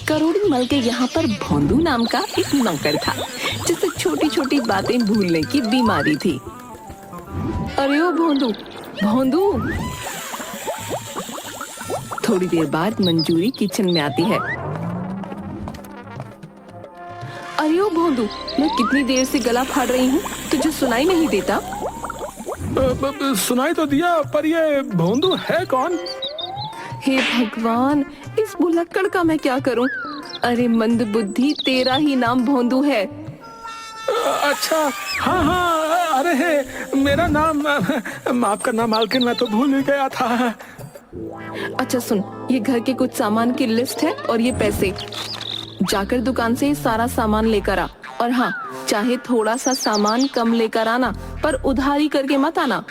करोड़ी मल के यहाँ पर भोंदू नाम का एक नौकर था जिसे छोटी छोटी बातें भूलने की बीमारी थी। अरे ओ भोंदू, भोंदू। थोड़ी देर बाद मंजूरी किचन में आती है। अरे ओ भोंदू, मैं कितनी देर से गला फाड़ रही हूँ, तुझे सुनाई नहीं देता? सुनाई तो दिया, पर ये भोंदू है कौन? हे भगवान, इस भुलक्कड़ का मैं क्या करूं? अरे मंदबुद्धि, तेरा ही नाम भोंदू है। अच्छा, हाँ हाँ, अरे है मेरा नाम, माफ करना मालकिन, मैं तो भूल ही गया था। अच्छा सुन, ये घर के कुछ सामान की लिस्ट है और ये पैसे। जाकर दुकान से सारा सामान लेकर आ, और हाँ, चाहे थोड़ा सा सामान कम लेकर आना, पर उधारी करके मत आना।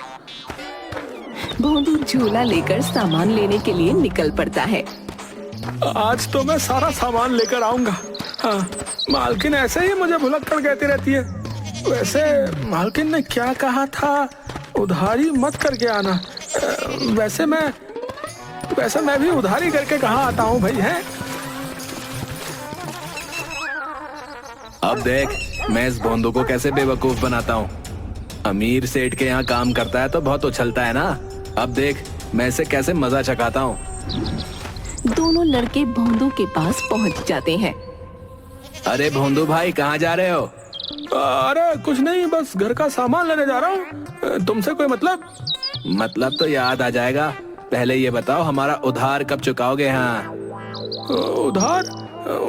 भोंदू झोला लेकर सामान लेने के लिए निकल पड़ता है। आज तो मैं सारा सामान लेकर आऊंगा। हाँ, मालकिन ऐसे ही मुझे भुलक्कड़ कहती रहती है। वैसे मालकिन ने क्या कहा था, उधारी मत करके आना। वैसे मैं भी उधारी करके कहाँ आता हूँ भाई, है? अब देख, मैं इस भोंदू को कैसे बेवकूफ बनाता हूँ। अमीर सेठ के यहाँ काम करता है तो बहुत उछलता है ना। अब देख, मैं इसे कैसे मजा चखाता हूँ। दोनों लड़के भोंदू के पास पहुँच जाते हैं। अरे भोंदू भाई, कहाँ जा रहे हो? अरे कुछ नहीं, बस घर का सामान लेने जा रहा हूँ। तुमसे कोई मतलब? मतलब तो याद आ जाएगा। पहले ये बताओ, हमारा उधार कब चुकाओगे? हाँ, उधार?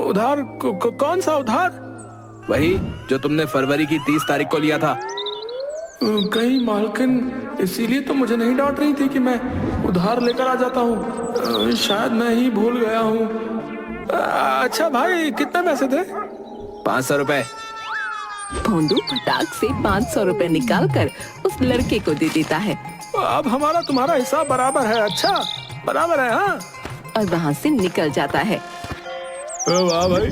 उधार कौन सा उधार? वही जो तुमने फरवरी की 30 तारीख को लिया था। कहीं मालकिन इसीलिए तो मुझे नहीं डांट रही थी कि मैं उधार लेकर आ जाता हूँ। शायद मैं ही भूल गया हूँ। अच्छा भाई, कितने पैसे थे? 500 रुपए। भोंदू फटाक से 500 रुपए निकाल कर उस लड़के को दे देता है। अब हमारा तुम्हारा हिसाब बराबर है। अच्छा, बराबर है। हाँ, और वहाँ से निकल जाता है। वाह भाई,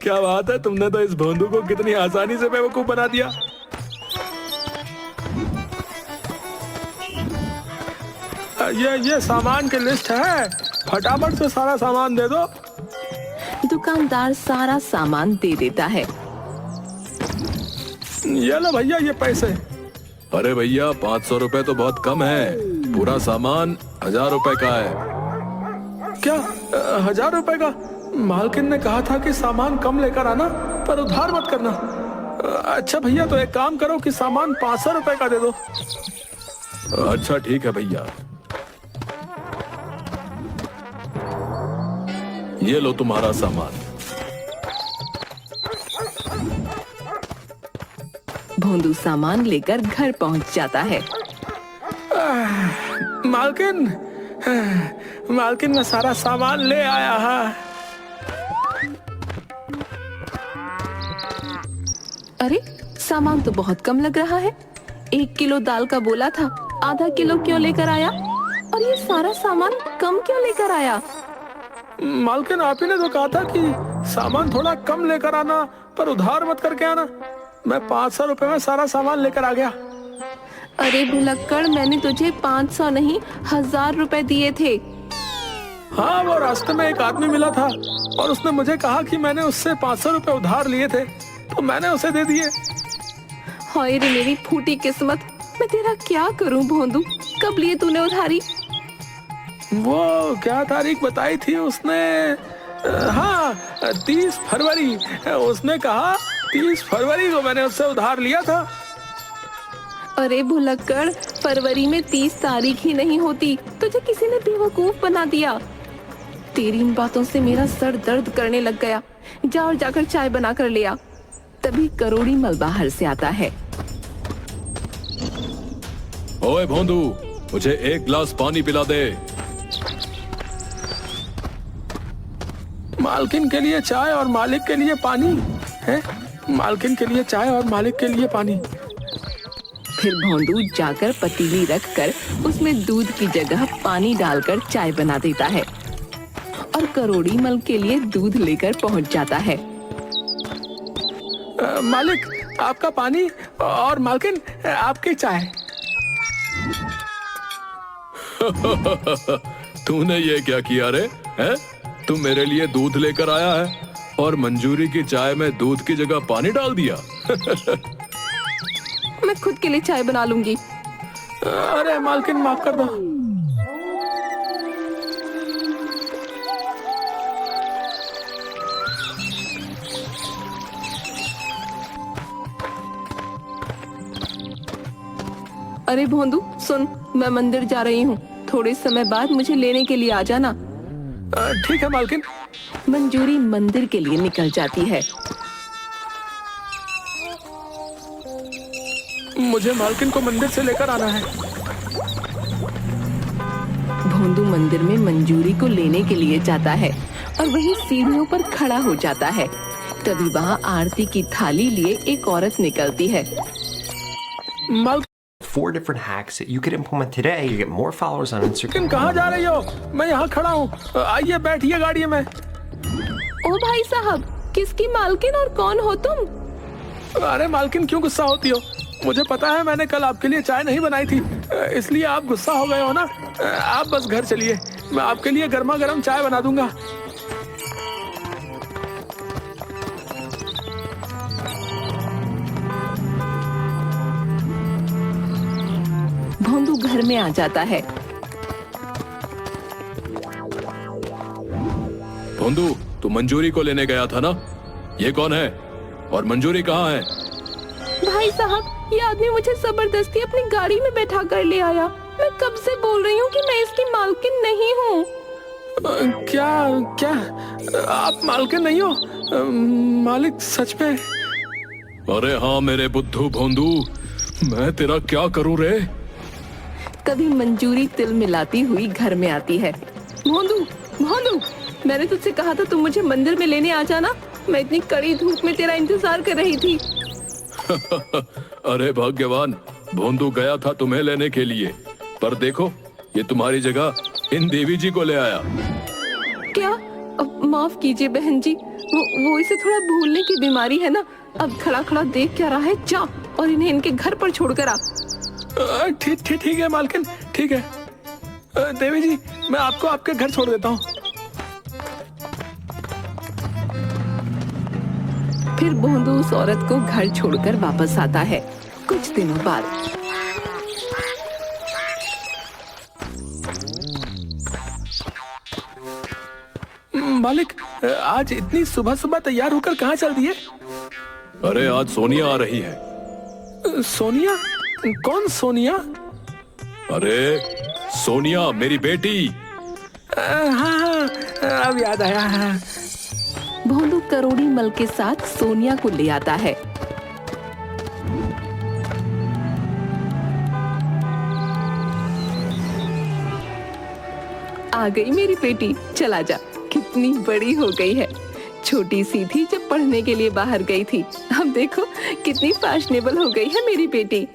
क्या बात है, तुमने तो इस भोंदू को कितनी आसानी से बेवकूफ बना दिया। ये सामान की लिस्ट है, फटाफट से सारा सामान दे दो। दुकानदार सारा सामान दे देता है। ये लो भैया, ये पैसे। अरे भैया, 500 रुपए तो बहुत कम है। पूरा सामान 1000 रुपए का है। क्या 1000 रुपए का? मालकिन ने कहा था कि सामान कम लेकर आना, पर उधार मत करना। अच्छा भैया, तो एक काम करो कि सामान 500 रुपए का दे दो। अच्छा ठीक है भैया, ये लो तुम्हारा सामान। भोंदू सामान लेकर घर पहुंच जाता है। मालकिन मैं सारा सामान ले आया है। अरे, सामान तो बहुत कम लग रहा है। 1 किलो दाल का बोला था, आधा किलो क्यों लेकर आया? और ये सारा सामान कम क्यों लेकर आया? मालकिन, आप ही ने तो कहा था कि सामान थोड़ा कम लेकर आना, पर उधार मत करके आना। मैं 500 रुपए में सारा सामान लेकर आ गया। अरे भुलक्कड़, मैंने तुझे 500 नहीं 1000 रुपए दिए थे। हाँ, वो रास्ते में एक आदमी मिला था और उसने मुझे कहा कि मैंने उससे 500 रुपए उधार लिए थे, तो मैंने उसे दे दिए। हाय रे मेरी फूटी किस्मत, मैं तेरा क्या करूं भोंदू? कब लिए तूने उधारी? वो क्या तारीख बताई थी उसने? हाँ, 30 फरवरी। उसने कहा 30 फरवरी को मैंने उससे उधार लिया था। अरे भुलक्कड़, फरवरी में 30 तारीख ही नहीं होती। तुझे किसी ने बेवकूफ बना दिया। तेरी इन बातों से मेरा सर दर्द करने लग गया। जा और जाकर चाय बना कर ले आ। तभी करोड़ी मल बाहर से आता है। ओए भोंदू, मुझे 1 गिलास पानी पिला दे। मालकिन के लिए चाय और मालिक के लिए पानी है? मालकिन के लिए चाय और मालिक के लिए पानी। फिर भोंदू जाकर पतीली रखकर उसमें दूध की जगह पानी डालकर चाय बना देता है और करोड़ी मल के लिए दूध लेकर पहुंच जाता है। मालिक, आपका पानी, और मालकिन आपकी चाय। तूने ये क्या किया रे? हैं? तू मेरे लिए दूध लेकर आया है और मंजूरी की चाय में दूध की जगह पानी डाल दिया। मैं खुद के लिए चाय बना लूंगी। अरे मालकिन, माफ कर दो। अरे भोंदू सुन, मैं मंदिर जा रही हूँ, थोड़े समय बाद मुझे लेने के लिए आ जाना। ठीक है मालकिन। मंजूरी मंदिर के लिए निकल जाती है। मुझे मालकिन को मंदिर से लेकर आना है। भोंदू मंदिर में मंजूरी को लेने के लिए जाता है और वहीं सीढ़ियों पर खड़ा हो जाता है। तभी वहाँ आरती की थाली लिए एक औरत निकलती है। मालकिन 4 different hacks that you could implement today to get more followers on Instagram. कहाँ जा रही हो? मैं यहाँ खड़ा हूँ, आइए बैठिए गाड़ी में। ओ भाई साहब, किसकी मालकिन और कौन हो तुम? अरे मालकिन, क्यों गुस्सा होती हो? मुझे पता है मैंने कल आपके लिए चाय नहीं बनाई थी, इसलिए आप गुस्सा हो गए हो ना। आप बस घर चलिए, मैं आपके लिए गर्मा गर्म चाय बना दूंगा। भोंदू घर में आ जाता है। भोंदू, तू मंजूरी को लेने गया था ना? ये कौन है और मंजूरी कहाँ है? भाई साहब, ये आदमी मुझे जबरदस्ती अपनी गाड़ी में बैठा कर ले आया। मैं कब से बोल रही हूँ कि मैं इसकी मालकिन नहीं हूँ। क्या क्या आप मालकिन नहीं हो? मालिक सच में? अरे हाँ मेरे बुद्धू भोंदू, मैं तेरा क्या करूँ रे? तभी मंजूरी तिल मिलाती हुई घर में आती है। भोंदू, भोंदू, मैंने तुझसे कहा था तुम मुझे मंदिर में लेने आ जाना। मैं इतनी कड़ी धूप में तेरा इंतजार कर रही थी। अरे भाग्यवान, भोंदू गया था तुम्हें लेने के लिए, पर देखो ये तुम्हारी जगह इन देवी जी को ले आया। क्या? माफ कीजिए बहन जी, वो इसे थोड़ा भूलने की बीमारी है ना। अब खड़ा खड़ा देख क्या रहा है, जा और इन्हें इनके घर पर छोड़कर आ। ठीक है मालकिन, ठीक है। देवी जी, मैं आपको आपके घर छोड़ देता हूँ। फिर भोंदू उस औरत को घर छोड़कर वापस आता है। कुछ दिनों बाद मालिक, आज इतनी सुबह सुबह तैयार होकर कहाँ चल दिए? अरे आज सोनिया आ रही है। सोनिया? कौन सोनिया? अरे सोनिया, मेरी बेटी। हाँ, अब याद आया। भोंदू करोड़ी मल के साथ सोनिया को ले आता है। आ गई मेरी बेटी, चला जा। कितनी बड़ी हो गई है। छोटी सी थी जब पढ़ने के लिए बाहर गई थी, अब देखो कितनी फैशनेबल हो गई है मेरी बेटी।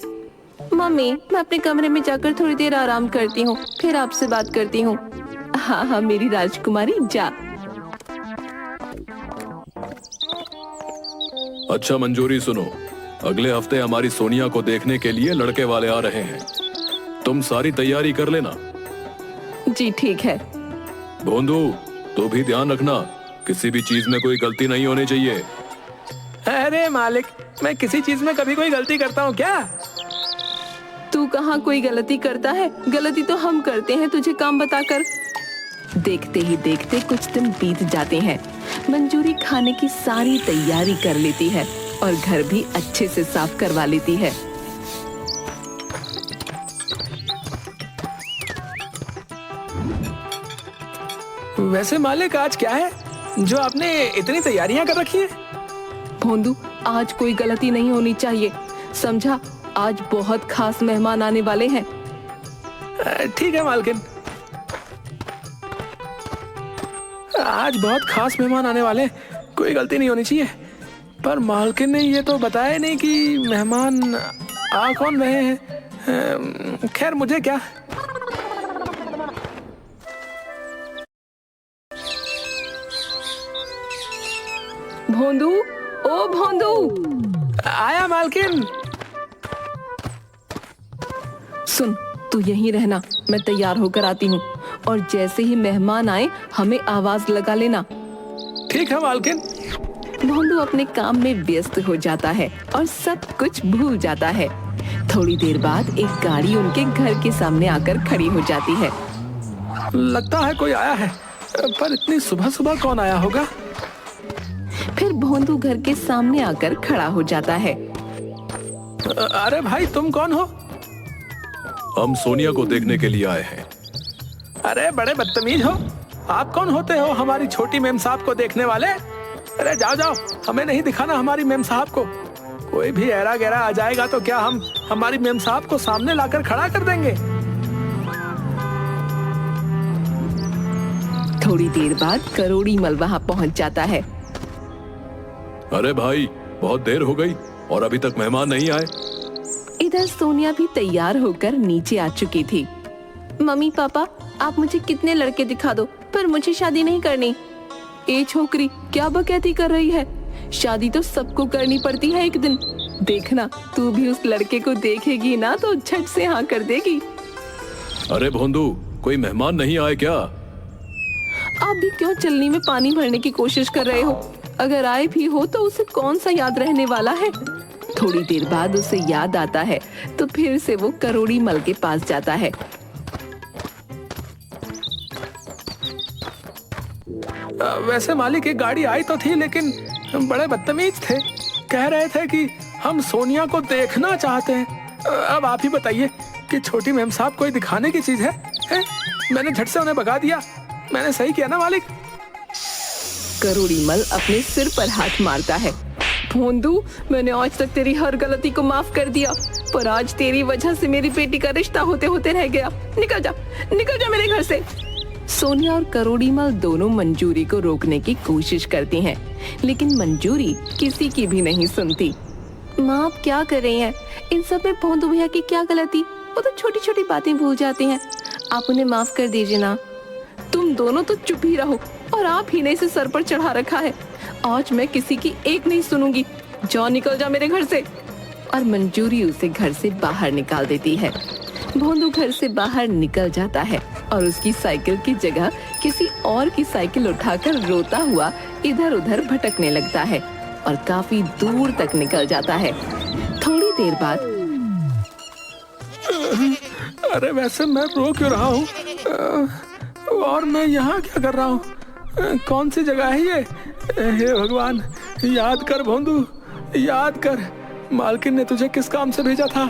मम्मी, मैं अपने कमरे में जाकर थोड़ी देर आराम करती हूँ, फिर आपसे बात करती हूँ। हाँ हाँ मेरी राजकुमारी, जा। अच्छा मंजूरी, सुनो, अगले हफ्ते हमारी सोनिया को देखने के लिए लड़के वाले आ रहे हैं, तुम सारी तैयारी कर लेना। जी ठीक है। भोंदू, तो भी ध्यान रखना, किसी भी चीज में कोई गलती नहीं होनी चाहिए। अरे मालिक, मैं किसी चीज में कभी कोई गलती करता हूँ क्या? तू कहाँ कोई गलती करता है? गलती तो हम करते हैं तुझे काम बताकर। देखते ही देखते कुछ दिन बीत जाते हैं। मंजूरी खाने की सारी तैयारी कर लेती है और घर भी अच्छे से साफ करवा लेती है। वैसे मालिक, आज क्या है जो आपने इतनी तैयारियां कर रखी है? भोंदू, आज कोई गलती नहीं होनी चाहिए, समझा? आज बहुत खास मेहमान आने वाले हैं। ठीक है मालकिन, आज बहुत खास मेहमान आने वाले हैं, कोई गलती नहीं होनी चाहिए। पर मालकिन ने ये तो बताया नहीं कि मेहमान आ कौन रहे हैं। खैर, मुझे क्या। भोंदू, ओ भोंदू। आया मालकिन। सुन, तू यहीं रहना, मैं तैयार होकर आती हूँ और जैसे ही मेहमान आए हमें आवाज लगा लेना। ठीक है मालकिन। भोंदू अपने काम में व्यस्त हो जाता है और सब कुछ भूल जाता है। थोड़ी देर बाद एक गाड़ी उनके घर के सामने आकर खड़ी हो जाती है। लगता है कोई आया है, पर इतनी सुबह सुबह कौन आया होगा? फिर भोंदू घर के सामने आकर खड़ा हो जाता है। अरे भाई, तुम कौन हो? हम सोनिया को देखने के लिए आए हैं। अरे बड़े बदतमीज हो। आप कौन होते हो हमारी छोटी मेम साहब को देखने वाले? अरे जाओ जाओ, हमें नहीं दिखाना हमारी मेम साहब को। कोई भी ऐरा गैरा आ जाएगा तो क्या हम हमारी मेम साहब को सामने लाकर खड़ा कर देंगे? थोड़ी देर बाद करोड़ी मल वहाँ पहुँच जाता है। अरे भाई, बहुत देर हो गई और अभी तक मेहमान नहीं आए। इधर सोनिया भी तैयार होकर नीचे आ चुकी थी। मम्मी पापा, आप मुझे कितने लड़के दिखा दो, पर मुझे शादी नहीं करनी। ए छोकरी, क्या बकैती कर रही है? शादी तो सबको करनी पड़ती है एक दिन। देखना, तू भी उस लड़के को देखेगी ना तो झट से हाँ कर देगी। अरे भोंदू, कोई मेहमान नहीं आए क्या? आप भी क्यों चलनी में पानी भरने की कोशिश कर रहे हो? अगर आए भी हो तो उसे कौन सा याद रहने वाला है? थोड़ी देर बाद उसे याद आता है तो फिर से वो करोड़ी मल के पास जाता है। वैसे मालिक, एक गाड़ी आई तो थी, लेकिन बड़े बदतमीज थे। कह रहे थे कि हम सोनिया को देखना चाहते हैं। अब आप ही बताइए कि छोटी मेम साहब कोई दिखाने की चीज है? मैंने झट से उन्हें भगा दिया। मैंने सही किया ना मालिक? करोड़ी मल अपने सिर पर हाथ मारता है। भोंदू, मैंने आज तक तेरी हर गलती को माफ कर दिया, पर आज तेरी वजह से मेरी बेटी का रिश्ता होते होते रह गया। निकल जा मेरे घर से। सोनिया और करोड़ी मल दोनों मंजूरी को रोकने की कोशिश करती हैं, लेकिन मंजूरी किसी की भी नहीं सुनती। माँ, आप क्या कर रही हैं? इन सब में भोंदू भैया की क्या गलती? वो तो छोटी छोटी बातें भूल जाती हैं। आप उन्हें माफ कर दीजिए ना। तुम दोनों तो चुप ही रहो, और आप ही ने इसे सर पर चढ़ा रखा है। आज मैं किसी की एक नहीं सुनूंगी। जाओ, निकल जा मेरे घर से। और मंजूरी उसे घर से बाहर निकाल देती है। भोंदू घर से बाहर निकल जाता है और उसकी साइकिल की जगह किसी और की साइकिल उठाकर रोता हुआ इधर उधर भटकने लगता है और काफी दूर तक निकल जाता है। थोड़ी देर बाद, अरे वैसे मैं रो क्यों रहा हूँ? और मैं यहाँ क्या कर रहा हूँ? कौन सी जगह है ये? हे भगवान, याद कर भोंदू, याद कर। मालकिन ने तुझे किस काम से भेजा था?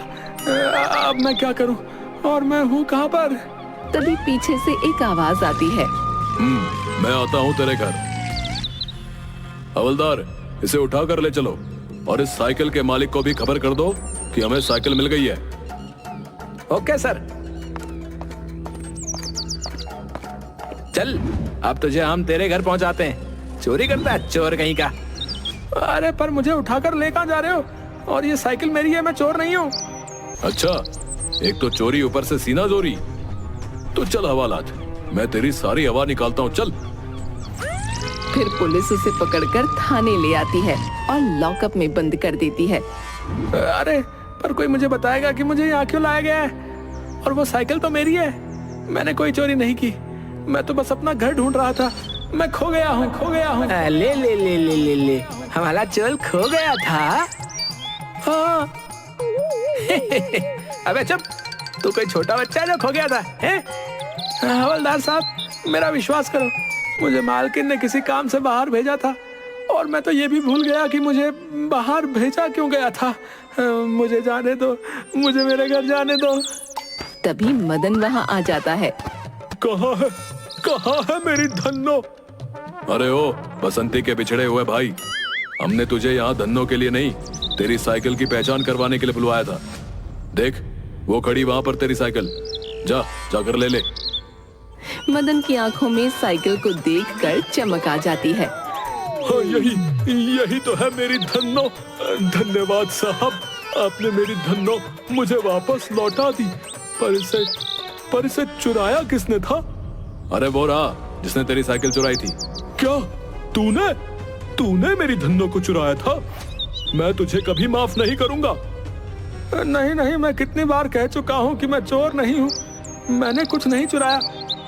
अब मैं क्या करूँ? और मैं हूँ कहाँ पर? तभी पीछे से एक आवाज आती है। मैं आता हूँ तेरे घर। हवलदार, इसे उठा कर ले चलो और इस साइकिल के मालिक को भी खबर कर दो कि हमें साइकिल मिल गई है। Okay sir. चल, अब तुझे हम तेरे घर पहुंचाते हैं। चोरी करता है, चोर कहीं का। अरे पर मुझे उठाकर ले कहाँ जा रहे हो? और ये साइकिल मेरी है, मैं चोर नहीं हूँ। अच्छा, एक तो चोरी, ऊपर से सीना जोरी। तो चल हवालात, मैं तेरी सारी हवा निकालता हूँ, चल। फिर पुलिस उसे पकड़कर थाने ले आती है और लॉकअप में बंद कर देती है। अरे पर कोई मुझे बताएगा कि मुझे यहाँ क्यों लाया गया है? और वो साइकिल तो मेरी है, मैंने कोई चोरी नहीं की। मैं तो बस अपना घर ढूंढ रहा था। मैं खो गया हूँ। ले ले ले ले ले ले, हमारा चोर खो गया था। हाँ। अबे चुप, तू कोई छोटा बच्चा है जो खो गया था? हवलदार साहब, मेरा विश्वास करो, मुझे मालकिन ने किसी काम से बाहर भेजा था और मैं तो ये भी भूल गया कि मुझे बाहर भेजा क्यों गया था। मुझे जाने दो, मुझे मेरे घर जाने दो। तभी मदन वहाँ आ जाता है। कहाँ है मेरी धन्नो? अरे ओ बसंती के बिछड़े हुए भाई, हमने तुझे यहाँ धन्नो के लिए नहीं, तेरी साइकिल की पहचान करवाने के लिए बुलवाया था। देख, वो खड़ी वहाँ पर तेरी साइकिल, जाकर ले ले। मदन की आंखों में साइकिल को देखकर चमक आ जाती है। हाँ, यही तो है मेरी धन्नो। धन्यवाद साहब, आपने मेरी धन्नो मुझे वापस लौटा दी। पर इसे चुराया किसने था? अरे वो रहा जिसने तेरी साइकिल चुराई थी। क्या तूने मेरी धन्नो को चुराया था? मैं तुझे कभी माफ नहीं करूंगा। नहीं, मैं कितनी बार कह चुका हूँ कि मैं चोर नहीं हूँ। मैंने कुछ नहीं चुराया।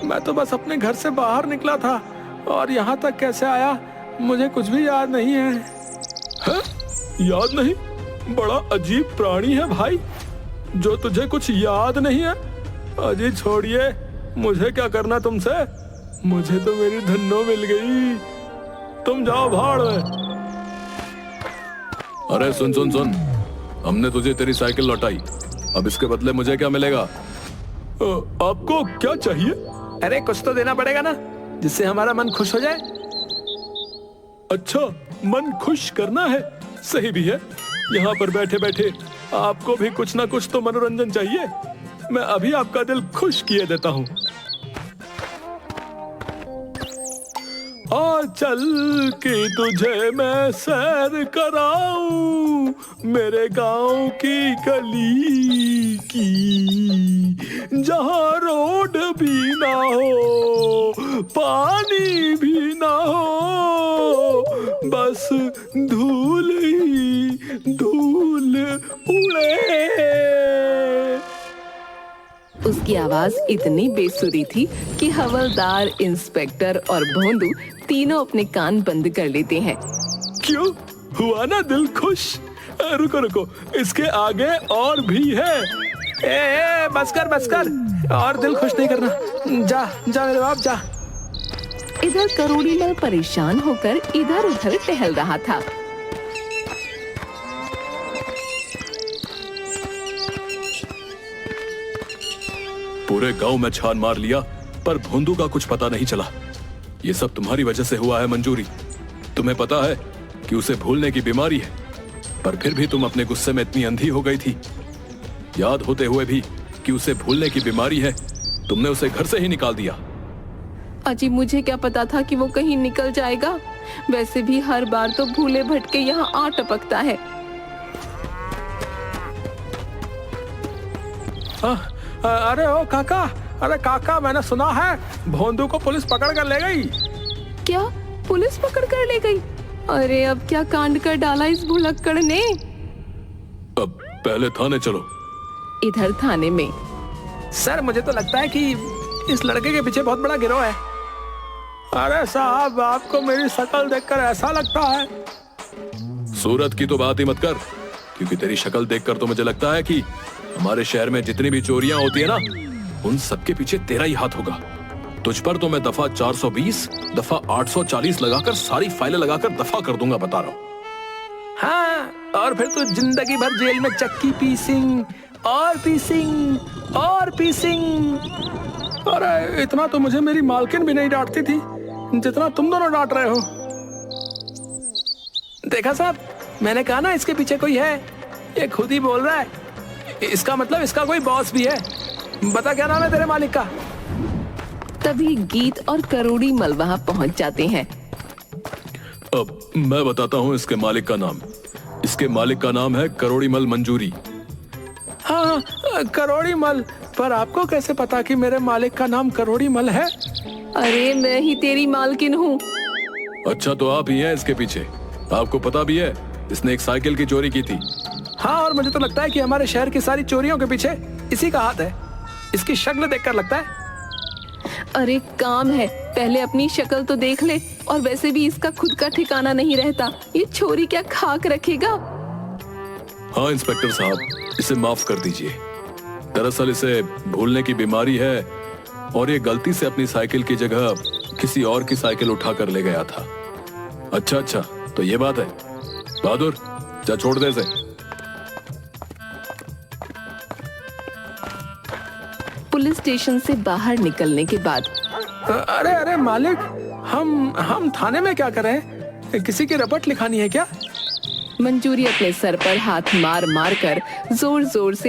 मैं तो बस अपने घर से बाहर निकला था और यहाँ तक कैसे आया मुझे कुछ भी याद नहीं है। हैं? याद नहीं? बड़ा अजीब प्राणी है भाई, जो तुझे कुछ याद नहीं है। अजी छोड़िए, मुझे क्या करना तुमसे, मुझे तो मेरी धन्नो मिल गई। तुम जाओ भाड़ में। अरे सुन सुन सुन, हमने तुझे तेरी साइकिल लौटाई, अब इसके बदले मुझे क्या मिलेगा? आपको क्या चाहिए? अरे कुछ तो देना पड़ेगा ना, जिससे हमारा मन खुश हो जाए। अच्छा, मन खुश करना है, सही भी है। यहाँ पर बैठे बैठे आपको भी कुछ ना कुछ तो मनोरंजन चाहिए। मैं अभी आपका दिल खुश किए देता हूँ। आ चल के तुझे मैं सैर कराऊं, मेरे गांव की गली की, जहां रोड भी ना हो, पानी भी ना हो, बस धूल ही धूल उड़े। उसकी आवाज इतनी बेसुरी थी कि हवलदार, इंस्पेक्टर और भोंदू तीनों अपने कान बंद कर लेते हैं। क्यों हुआ ना दिल खुश? रुको रुको, इसके आगे और भी है। बस कर, और दिल खुश नहीं करना। जा जा मेरे बाप जा। इधर करोड़ीलाल परेशान होकर इधर उधर टहल रहा था। पूरे गांव में छान मार लिया, पर भोंदू का कुछ पता नहीं चला। ये सब तुम्हारी वजह से हुआ है मंजूरी। तुम्हें पता है कि उसे भूलने की बीमारी है, पर फिर भी तुम अपने गुस्से में इतनी अंधी हो गई थी। याद होते हुए भी कि उसे भूलने की बीमारी है, तुमने उसे घर से ही निकाल दिया। अजी मुझे क्या पता था कि वो कहीं निकल जाएगा। वैसे भी हर बार तो भूले भटके यहाँ आ टपकता है। अरे ओ काका, अरे काका, मैंने सुना है भोंदू को पुलिस पकड़ कर ले गई। क्या पुलिस पकड़ कर ले गई? अरे अब क्या कांड कर डाला इस भुलक्कड़ ने। अब पहले थाने चलो। इधर थाने में सर, मुझे तो लगता है कि इस लड़के के पीछे बहुत बड़ा गिरोह है। अरे साहब, आपको मेरी शक्ल देखकर ऐसा लगता है। सूरत की तो बात ही मत कर, क्योंकि तेरी शक्ल देखकर तो मुझे लगता है कि हमारे शहर में जितनी भी चोरियां होती है ना, उन सबके पीछे तेरा ही हाथ होगा। तुझ पर तो मैं दफा 420, दफा 840 लगाकर सारी फाइलें लगाकर दफा कर दूंगा, बता रहा हूँ। हाँ, और फिर तो जिंदगी भर जेल में चक्की पीसिंग और पीसिंग और पीसिंग। अरे इतना तो मुझे मेरी मालकिन भी नहीं डांटती थी जितना तुम दोनों डांट रहे हो। देखा साहब, मैंने कहा ना इसके पीछे कोई है। ये खुद ही बोल रहा है। इसका मतलब इसका कोई बॉस भी है। बता क्या नाम है तेरे मालिक का? तभी गीत और करोड़ीमल वहाँ पहुँच जाते हैं। अब मैं बताता हूँ इसके मालिक का नाम। इसके मालिक का नाम है करोड़ीमल मंजूरी। हाँ, करोड़ीमल। पर आपको कैसे पता कि मेरे मालिक का नाम करोड़ीमल है? अरे मैं ही तेरी मालकिन हूँ। अच्छा, तो आप ही हैं इसके पीछे। आपको पता भी है इसने एक साइकिल की चोरी की थी। हाँ, और मुझे तो लगता है कि हमारे शहर की सारी चोरियों के पीछे इसी का हाथ है। इसकी शक्ल देखकर लगता है। अरे काम है, पहले अपनी शक्ल तो देख ले। और वैसे भी इसका खुद का ठिकाना नहीं रहता, ये छोरी क्या खाक रखेगा। हाँ इंस्पेक्टर साहब, इसे माफ कर दीजिए। दरअसल इसे भूलने की बीमारी है और ये गलती से अपनी साइकिल की जगह किसी और की साइकिल उठा कर ले गया था। अच्छा, तो ये बात है। बहादुर, जा छोड़ दे इसे। पुलिस स्टेशन से बाहर निकलने के बाद अरे मालिक, हम थाने में क्या करें? किसी की रपट लिखानी है क्या? मंजूरी अपने सर पर हाथ मार मार कर जोर जोर से